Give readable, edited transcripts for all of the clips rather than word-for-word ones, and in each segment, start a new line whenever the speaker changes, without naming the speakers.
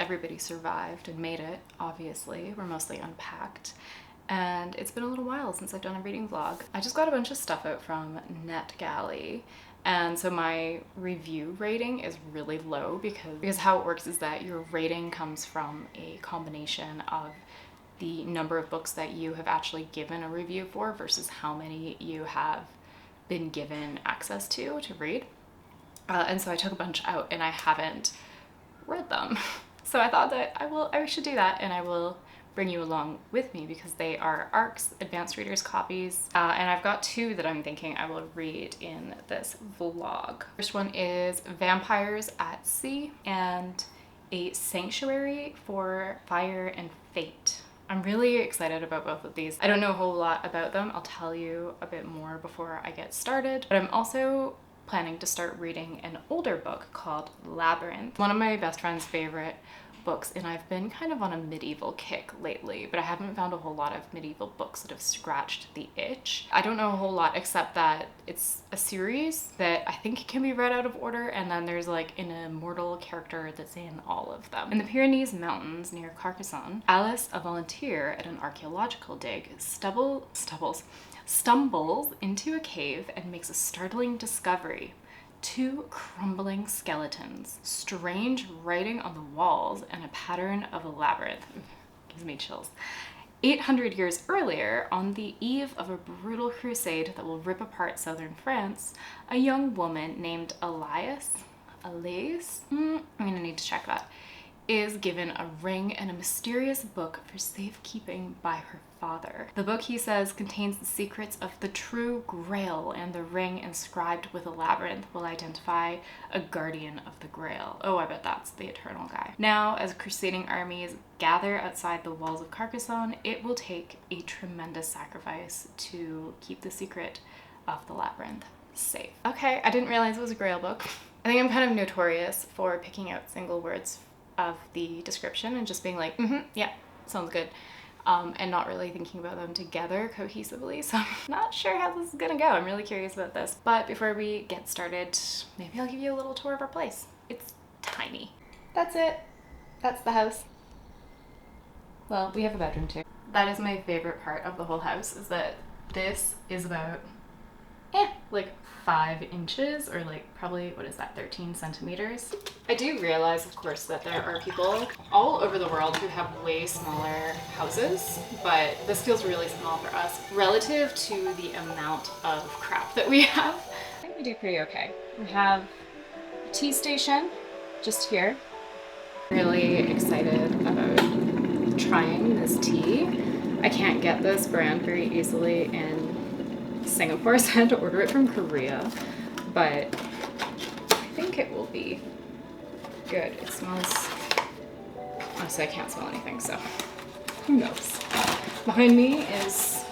everybody survived and made it, obviously. We're mostly unpacked. And it's been a little while since I've done a reading vlog. I just got a bunch of stuff out from NetGalley. And so my review rating is really low because how it works is that your rating comes from a combination of the number of books that you have actually given a review for versus how many you have been given access to read. And so I took a bunch out and I haven't read them. So I thought that I should do that, and I will bring you along with me because they are ARC's advanced readers copies. And I've got two that I'm thinking I will read in this vlog. First one is Vampires at Sea and A Sanctuary for Fire and Fate. I'm really excited about both of these. I don't know a whole lot about them. I'll tell you a bit more before I get started. But I'm also planning to start reading an older book called Labyrinth. One of my best friend's favorite books, and I've been kind of on a medieval kick lately, but I haven't found a whole lot of medieval books that have scratched the itch. I don't know a whole lot except that it's a series that I think can be read out of order, and then there's like an immortal character that's in all of them. In the Pyrenees Mountains near Carcassonne, Alice, a volunteer at an archaeological dig, stumbles into a cave and makes a startling discovery. 2 crumbling skeletons, strange writing on the walls, and a pattern of a labyrinth. Gives me chills. 800 years earlier, on the eve of a brutal crusade that will rip apart southern France, a young woman named Elias, I'm gonna need to check that, is given a ring and a mysterious book for safekeeping by her father. The book, he says, contains the secrets of the true Grail, and the ring inscribed with a labyrinth will identify a guardian of the Grail. Oh, I bet that's the Eternal guy. Now, as crusading armies gather outside the walls of Carcassonne, it will take a tremendous sacrifice to keep the secret of the labyrinth safe. Okay, I didn't realize it was a Grail book. I think I'm kind of notorious for picking out single words of the description and just being like, yeah, sounds good. And not really thinking about them together cohesively. So I'm not sure how this is gonna go. I'm really curious about this. But before we get started, maybe I'll give you a little tour of our place. It's tiny. That's it. That's the house. Well, we have a bedroom too. That is my favorite part of the whole house, is that this is about, like 5 inches, or like probably, what is that, 13 centimeters. I do realize, of course, that there are people all over the world who have way smaller houses, but this feels really small for us relative to the amount of crap that we have. I think we do pretty okay. We have a tea station just here. Really excited about trying this tea. I can't get this brand very easily in Singapore, so I had to order it from Korea, but I think it will be good. It smells, honestly, I can't smell anything, so who knows. Behind me is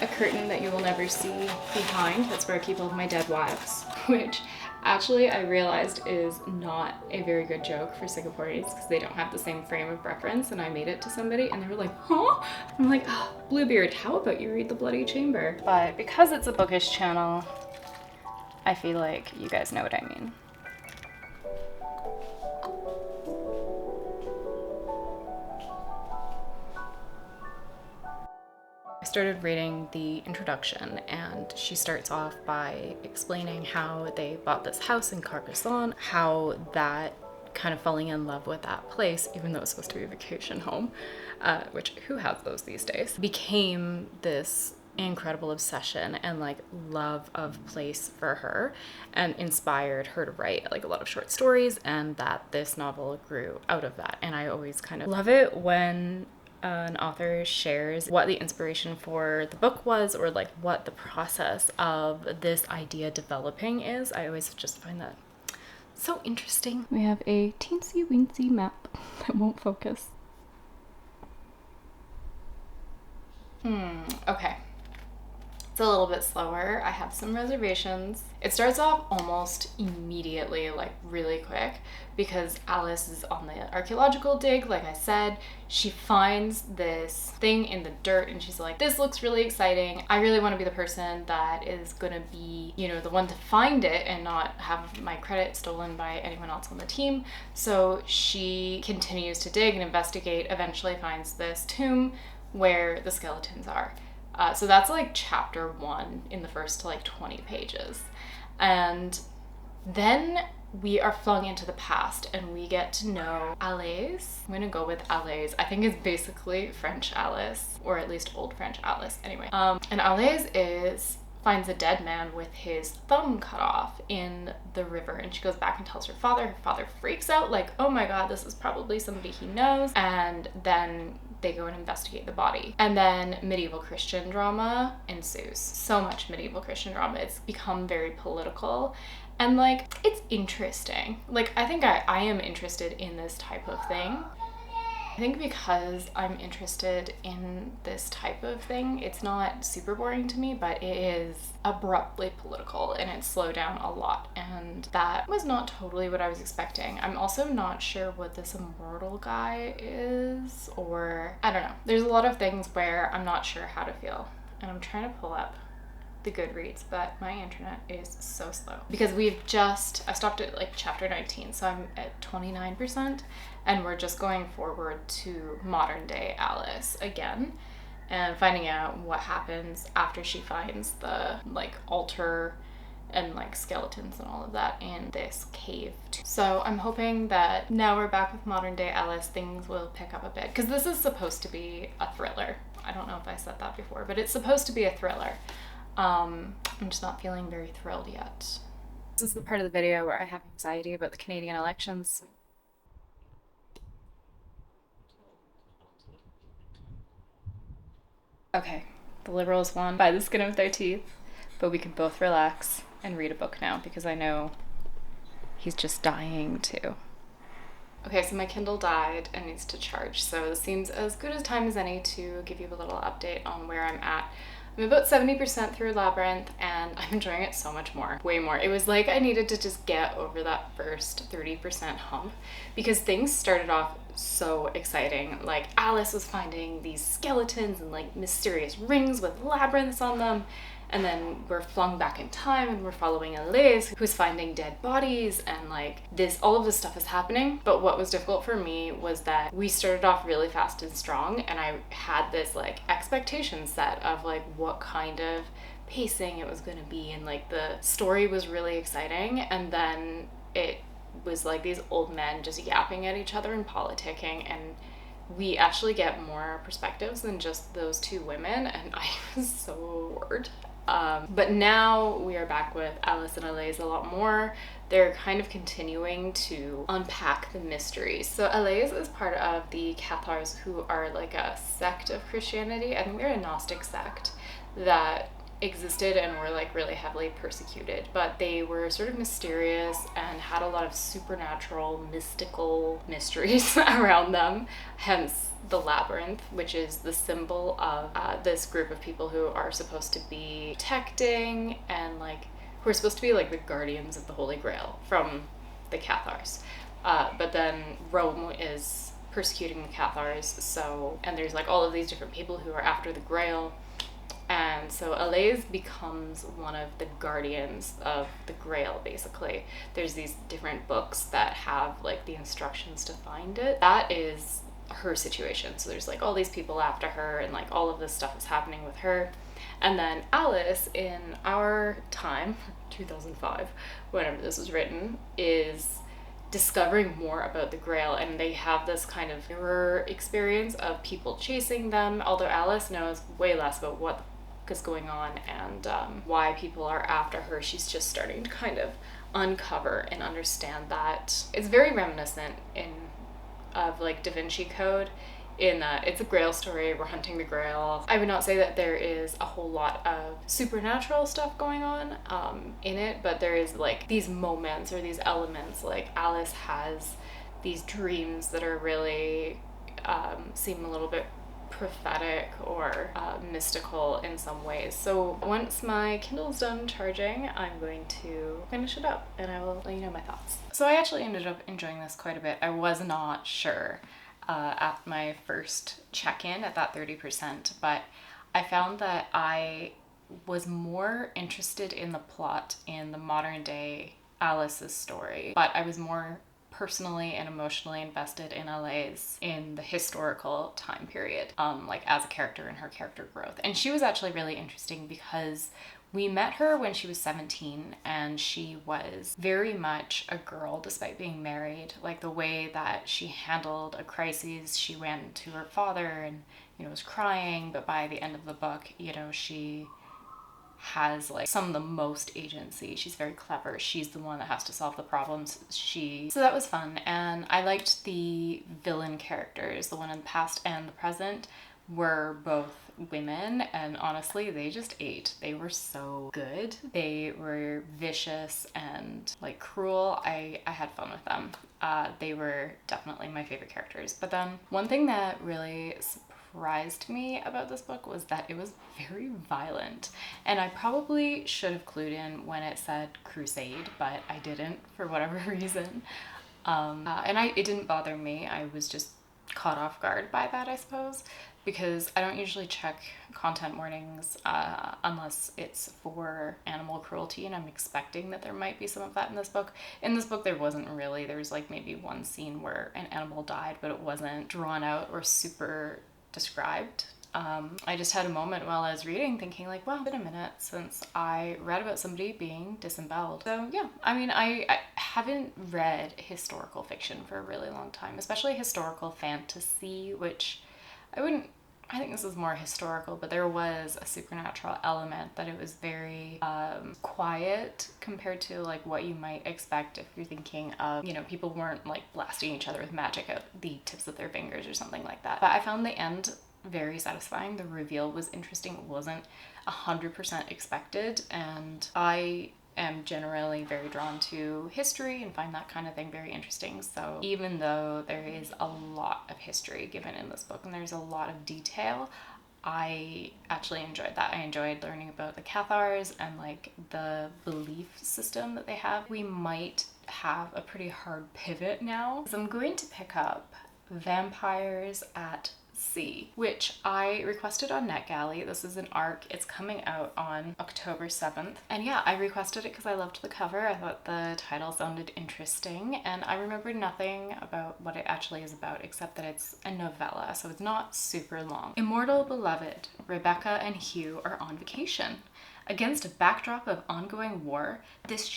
a curtain that you will never see behind. That's where I keep all of my dead wives, which actually I realized is not a very good joke for Singaporeans because they don't have the same frame of reference, and I made it to somebody and they were like, huh? I'm like, oh, Bluebeard, how about you read The Bloody Chamber? But because it's a bookish channel, I feel like you guys know what I mean. I started reading the introduction, and she starts off by explaining how they bought this house in Carcassonne, how that kind of falling in love with that place, even though it's supposed to be a vacation home, which who has those these days, became this incredible obsession and like love of place for her, and inspired her to write like a lot of short stories, and that this novel grew out of that. And I always kind of love it when an author shares what the inspiration for the book was, or like what the process of this idea developing is. I always just find that so interesting. We have a teensy weensy map that won't focus. Okay. It's a little bit slower. I have some reservations. It starts off almost immediately, like really quick, because Alice is on the archaeological dig, like I said. She finds this thing in the dirt and she's like, this looks really exciting. I really want to be the person that is gonna be, you know, the one to find it and not have my credit stolen by anyone else on the team. So she continues to dig and investigate, eventually finds this tomb where the skeletons are. So that's like chapter 1 in the first like 20 pages. And then we are flung into the past and we get to know Alice. I'm gonna go with Alice. I think it's basically French Alice, or at least old French Alice anyway. And Alice finds a dead man with his thumb cut off in the river, and she goes back and tells her father. Her father freaks out like, oh my god, this is probably somebody he knows. And then they go and investigate the body. And then medieval Christian drama ensues. So much medieval Christian drama. It's become very political. And like, it's interesting. Like, I think I am interested in this type of thing. I think because I'm interested in this type of thing, it's not super boring to me, but it is abruptly political and it's slowed down a lot. And that was not totally what I was expecting. I'm also not sure what this immortal guy is, or I don't know. There's a lot of things where I'm not sure how to feel. And I'm trying to pull up the Goodreads, but my internet is so slow because I stopped at like chapter 19, so I'm at 29%, and we're just going forward to modern day Alice again and finding out what happens after she finds the like altar and like skeletons and all of that in this cave. So I'm hoping that now we're back with modern day Alice, things will pick up a bit, because this is supposed to be a thriller. I don't know if I said that before, but it's supposed to be a thriller. I'm just not feeling very thrilled yet. This is the part of the video where I have anxiety about the Canadian elections. Okay, the Liberals won by the skin of their teeth, but we can both relax and read a book now because I know he's just dying to. Okay, so my Kindle died and needs to charge, so this seems as good a time as any to give you a little update on where I'm at. I'm about 70% through Labyrinth and I'm enjoying it so much more, way more. It was like I needed to just get over that first 30% hump because things started off so exciting. Like Alice was finding these skeletons and like mysterious rings with labyrinths on them. And then we're flung back in time and we're following Elise, who's finding dead bodies, and like all of this stuff is happening. But what was difficult for me was that we started off really fast and strong, and I had this like expectation set of like what kind of pacing it was going to be, and like the story was really exciting, and then it was like these old men just yapping at each other and politicking, and we actually get more perspectives than just those two women, and I was so bored. But now we are back with Alice and Elise a lot more. They're kind of continuing to unpack the mysteries. So Elise is part of the Cathars, who are like a sect of Christianity. I think they're a Gnostic sect that existed and were like really heavily persecuted, but they were sort of mysterious and had a lot of supernatural mystical mysteries around them, hence the Labyrinth, which is the symbol of this group of people who are supposed to be protecting and like who are supposed to be like the guardians of the Holy Grail from the Cathars, but then Rome is persecuting the Cathars, and there's like all of these different people who are after the Grail. And so Elise becomes one of the guardians of the Grail, basically. There's these different books that have like the instructions to find it. That is her situation. So there's like all these people after her and like all of this stuff is happening with her. And then Alice, in our time, 2005, whenever this was written, is discovering more about the Grail, and they have this kind of mirror experience of people chasing them, although Alice knows way less about what is going on and why people are after her. She's just starting to kind of uncover and understand that. It's very reminiscent of like Da Vinci Code in that it's a Grail story, we're hunting the Grail. I would not say that there is a whole lot of supernatural stuff going on in it, but there is like these moments or these elements. Like Alice has these dreams that are really seem a little bit prophetic or mystical in some ways. So once my Kindle's done charging, I'm going to finish it up and I will let you know my thoughts. So I actually ended up enjoying this quite a bit. I was not sure at my first check-in at that 30%, but I found that I was more interested in the plot in the modern day Alice's story, but I was more personally and emotionally invested in LA's in the historical time period, like as a character and her character growth. And she was actually really interesting because we met her when she was 17 and she was very much a girl despite being married. Like the way that she handled a crisis, she ran to her father and, was crying, but by the end of the book, she has like some of the most agency. She's very clever. She's the one that has to solve the problems. So that was fun. And I liked the villain characters, the one in the past and the present were both women, and honestly they just ate. They were so good. They were vicious and like cruel. I had fun with them. They were definitely my favorite characters. But then one thing that really surprised me about this book was that it was very violent, and I probably should have clued in when it said crusade, but I didn't for whatever reason. It didn't bother me. I was just caught off guard by that, I suppose, because I don't usually check content warnings unless it's for animal cruelty, and I'm expecting that there might be some of that in this book. In this book there wasn't really. There was like maybe one scene where an animal died, but it wasn't drawn out or super described. I just had a moment while I was reading thinking like, wow, it's been a minute since I read about somebody being disemboweled. So yeah, I haven't read historical fiction for a really long time, especially historical fantasy, which I think this is more historical, but there was a supernatural element that it was very quiet compared to like what you might expect if you're thinking of, people weren't like blasting each other with magic at the tips of their fingers or something like that. But I found the end very satisfying. The reveal was interesting. It wasn't 100% expected, and I am generally very drawn to history and find that kind of thing very interesting. So even though there is a lot of history given in this book and there's a lot of detail, I actually enjoyed that. I enjoyed learning about the Cathars and like the belief system that they have. We might have a pretty hard pivot now. So I'm going to pick up Vampires at Sea, which I requested on NetGalley. This is an ARC. It's coming out on October 7th. And yeah, I requested it because I loved the cover. I thought the title sounded interesting, and I remember nothing about what it actually is about except that it's a novella, so it's not super long. Immortal beloved, Rebecca and Hugh are on vacation. Against a backdrop of ongoing war, this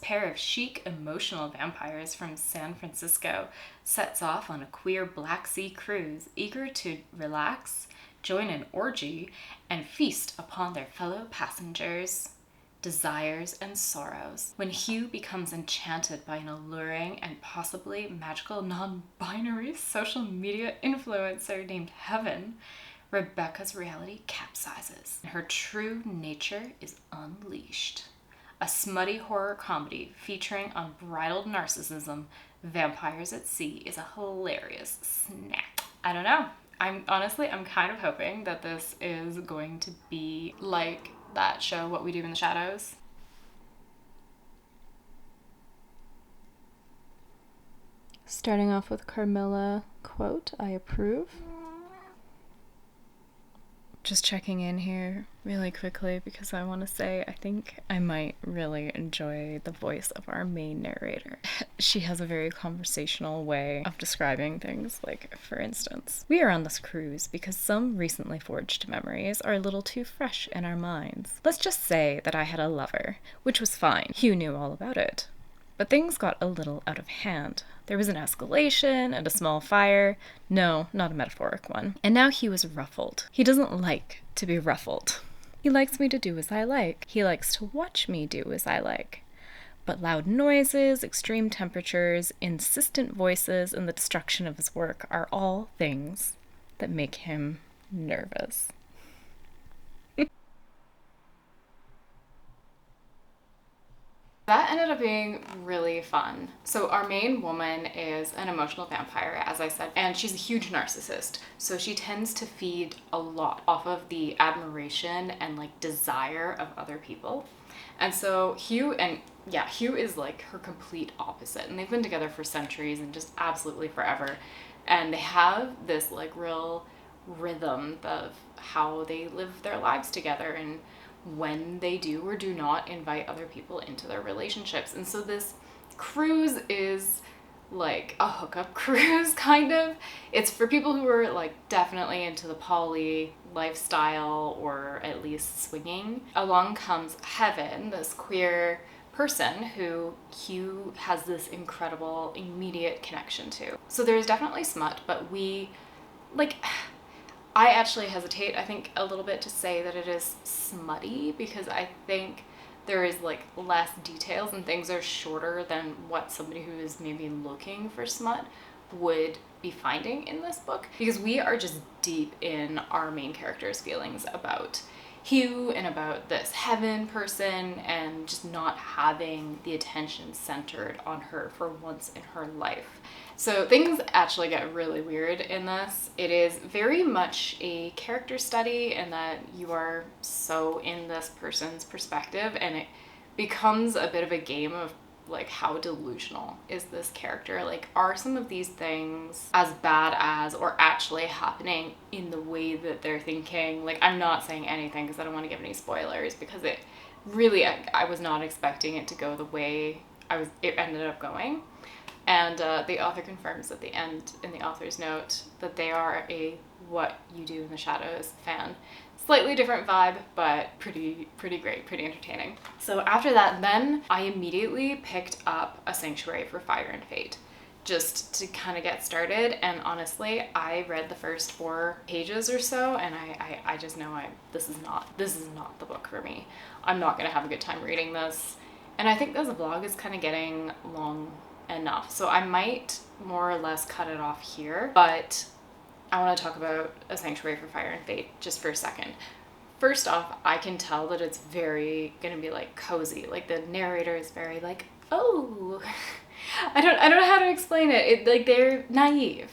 pair of chic, emotional vampires from San Francisco sets off on a queer Black Sea cruise, eager to relax, join an orgy, and feast upon their fellow passengers' desires and sorrows. When Hugh becomes enchanted by an alluring and possibly magical non-binary social media influencer named Heaven, Rebecca's reality capsizes, and her true nature is unleashed. A smutty horror comedy featuring unbridled narcissism, Vampires at Sea is a hilarious snack. I don't know. I'm kind of hoping that this is going to be like that show What We Do in the Shadows. Starting off with Carmilla quote, I approve. Just checking in here really quickly because I want to say I think I might really enjoy the voice of our main narrator. She has a very conversational way of describing things. Like, for instance, we are on this cruise because some recently forged memories are a little too fresh in our minds. Let's just say that I had a lover, which was fine. Hugh knew all about it. But things got a little out of hand. There was an escalation and a small fire. No, not a metaphoric one. And now he was ruffled. He doesn't like to be ruffled. He likes me to do as I like. He likes to watch me do as I like. But loud noises, extreme temperatures, insistent voices, and the destruction of his work are all things that make him nervous. That ended up being really fun. So our main woman is an emotional vampire, as I said, and she's a huge narcissist. So she tends to feed a lot off of the admiration and like desire of other people. And so Hugh is like her complete opposite. And they've been together for centuries and just absolutely forever. And they have this like real rhythm of how they live their lives together and when they do or do not invite other people into their relationships. And so this cruise is like a hookup cruise, kind of. It's for people who are like definitely into the poly lifestyle or at least swinging. Along comes Heaven, this queer person who Hugh has this incredible immediate connection to. So there's definitely smut, but I actually hesitate, I think, a little bit to say that it is smutty because I think there is like less details and things are shorter than what somebody who is maybe looking for smut would be finding in this book, because we are just deep in our main character's feelings about Hugh and about this Heaven person and just not having the attention centered on her for once in her life. So things actually get really weird in this. It is very much a character study in that you are so in this person's perspective, and it becomes a bit of a game of like, how delusional is this character? Like, are some of these things as bad as or actually happening in the way that they're thinking? Like, I'm not saying anything because I don't want to give any spoilers, because it really, I was not expecting it to go the way it ended up going. And the author confirms at the end in the author's note that they are a What You Do in the Shadows fan. Slightly different vibe, but pretty great, pretty entertaining. So after that, then I immediately picked up A Sanctuary for Fire and Fate just to kind of get started. And honestly, I read the first 4 pages or so, and I just know this is not the book for me. I'm not gonna have a good time reading this. And I think this vlog is kind of getting long enough, so I might more or less cut it off here, but I want to talk about A Sanctuary for Fire and Fate just for a second. First off, I can tell that it's very gonna be like cozy. Like, the narrator is very like, oh, I don't know how to explain it. Like, they're naive.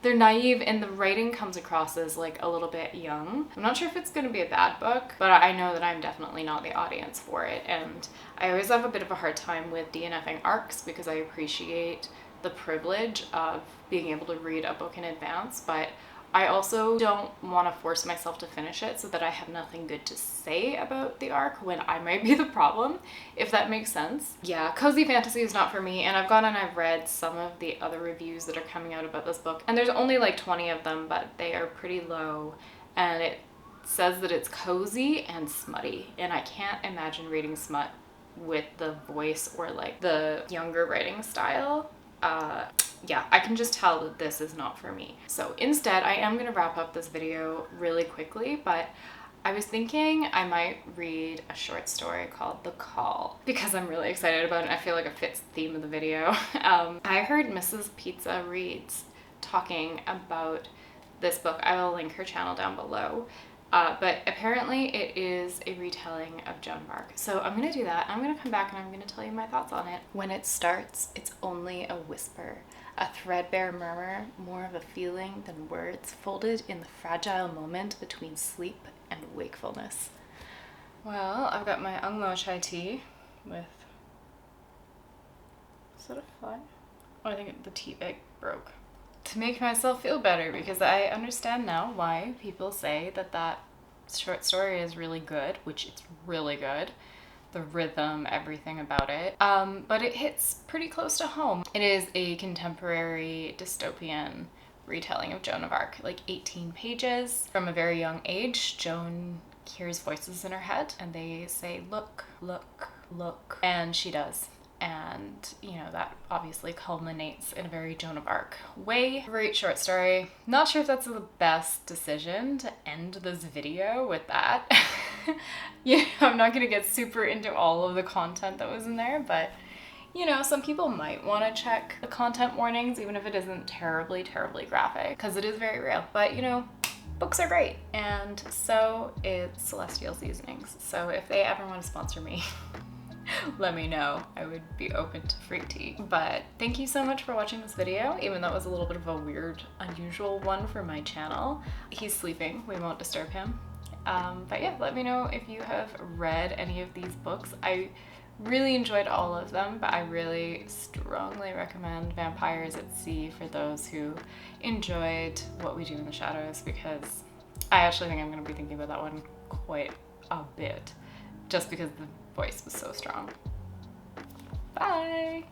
They're naive, and the writing comes across as like a little bit young. I'm not sure if it's gonna be a bad book, but I know that I'm definitely not the audience for it. And I always have a bit of a hard time with DNFing arcs because I appreciate the privilege of being able to read a book in advance, but I also don't want to force myself to finish it so that I have nothing good to say about the arc when I might be the problem, if that makes sense. Yeah, cozy fantasy is not for me, and I've gone and I've read some of the other reviews that are coming out about this book, and there's only like 20 of them, but they are pretty low, and it says that it's cozy and smutty, and I can't imagine reading smut with the voice or like the younger writing style. Yeah, I can just tell that this is not for me. So instead, I am gonna wrap up this video really quickly, but I was thinking I might read a short story called The Call because I'm really excited about it. I feel like it fits the theme of the video. I heard Mrs. Pizza Reads talking about this book. I will link her channel down below. But apparently it is a retelling of Joan of Arc. So I'm gonna do that. I'm gonna come back and I'm gonna tell you my thoughts on it. When it starts, it's only a whisper, a threadbare murmur, more of a feeling than words, folded in the fragile moment between sleep and wakefulness. Well, I've got my Angmo chai tea with... Is that a fly? Oh, I think the tea bag broke. To make myself feel better, because I understand now why people say that that short story is really good, which it's really good. The rhythm, everything about it. But it hits pretty close to home. It is a contemporary dystopian retelling of Joan of Arc, like 18 pages. From a very young age, Joan hears voices in her head and they say, look, look, look, and she does. And, you know, that obviously culminates in a very Joan of Arc way. Great short story. Not sure if that's the best decision to end this video with that. Yeah, I'm not gonna get super into all of the content that was in there, but, you know, some people might want to check the content warnings, even if it isn't terribly graphic, because it is very real. But, you know, books are great, and so is Celestial Seasonings. So if they ever want to sponsor me, let me know. I would be open to free tea. But thank you so much for watching this video, even though it was a little bit of a weird, unusual one for my channel. He's sleeping, we won't disturb him. But yeah, let me know if you have read any of these books. I really enjoyed all of them, but I really strongly recommend Vampires at Sea for those who enjoyed What We Do in the Shadows, because I actually think I'm going to be thinking about that one quite a bit, just because the voice was so strong. Bye!